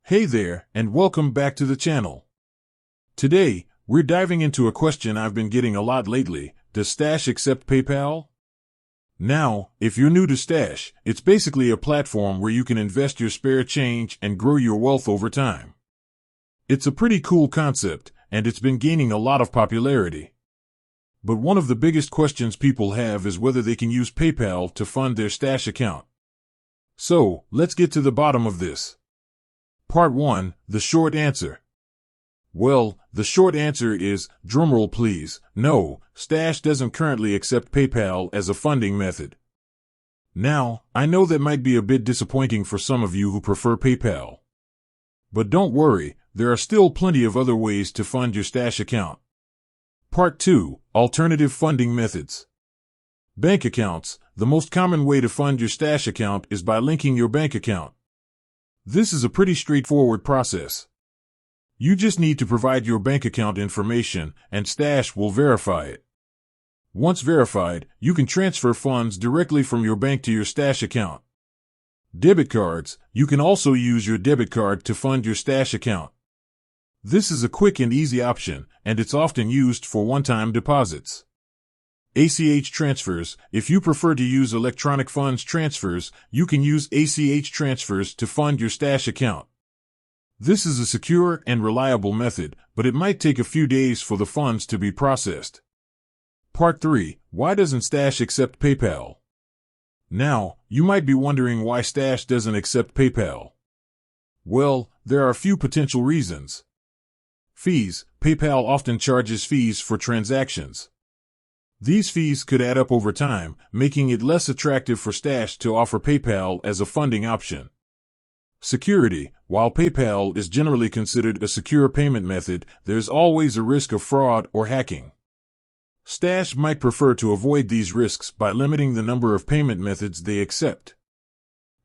Hey there, and welcome back to the channel. Today, we're diving into a question I've been getting a lot lately. Does Stash accept PayPal? Now, if you're new to Stash, it's basically a platform where you can invest your spare change and grow your wealth over time. It's a pretty cool concept, and it's been gaining a lot of popularity. But one of the biggest questions people have is whether they can use PayPal to fund their Stash account. So, let's get to the bottom of this. Part 1, the short answer. Well, the short answer is, drumroll please, no, Stash doesn't currently accept PayPal as a funding method. Now, I know that might be a bit disappointing for some of you who prefer PayPal. But don't worry, there are still plenty of other ways to fund your Stash account. Part 2, alternative funding methods. Bank accounts. The most common way to fund your Stash account is by linking your bank account. This is a pretty straightforward process. You just need to provide your bank account information, and Stash will verify it. Once verified, you can transfer funds directly from your bank to your Stash account. Debit cards. You can also use your debit card to fund your Stash account. This is a quick and easy option, and it's often used for one-time deposits. ACH transfers. If you prefer to use electronic funds transfers, you can use ACH transfers to fund your Stash account. This is a secure and reliable method, but it might take a few days for the funds to be processed. Part 3. Why doesn't Stash accept PayPal? Now, you might be wondering why Stash doesn't accept PayPal. Well, there are a few potential reasons. Fees. PayPal often charges fees for transactions. These fees could add up over time, making it less attractive for Stash to offer PayPal as a funding option. Security. While PayPal is generally considered a secure payment method, there's always a risk of fraud or hacking. Stash might prefer to avoid these risks by limiting the number of payment methods they accept.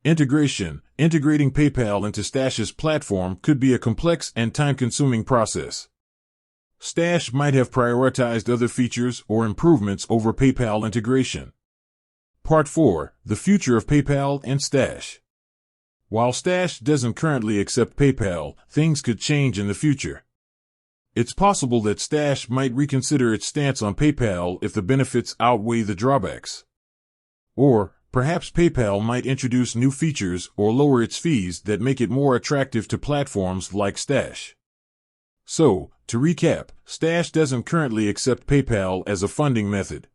Integration. Integrating PayPal into Stash's platform could be a complex and time-consuming process. Stash might have prioritized other features or improvements over PayPal integration. Part 4. The future of PayPal and Stash. While Stash doesn't currently accept PayPal, things could change in the future. It's possible that Stash might reconsider its stance on PayPal if the benefits outweigh the drawbacks. Or, perhaps PayPal might introduce new features or lower its fees that make it more attractive to platforms like Stash. So, to recap, Stash doesn't currently accept PayPal as a funding method.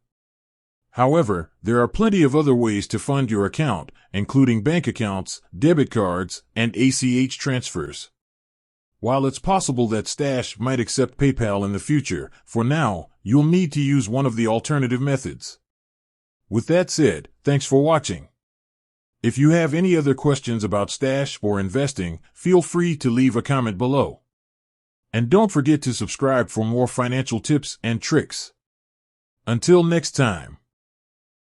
However, there are plenty of other ways to fund your account, including bank accounts, debit cards, and ACH transfers. While it's possible that Stash might accept PayPal in the future, for now, you'll need to use one of the alternative methods. With that said, thanks for watching. If you have any other questions about Stash or investing, feel free to leave a comment below. And don't forget to subscribe for more financial tips and tricks. Until next time.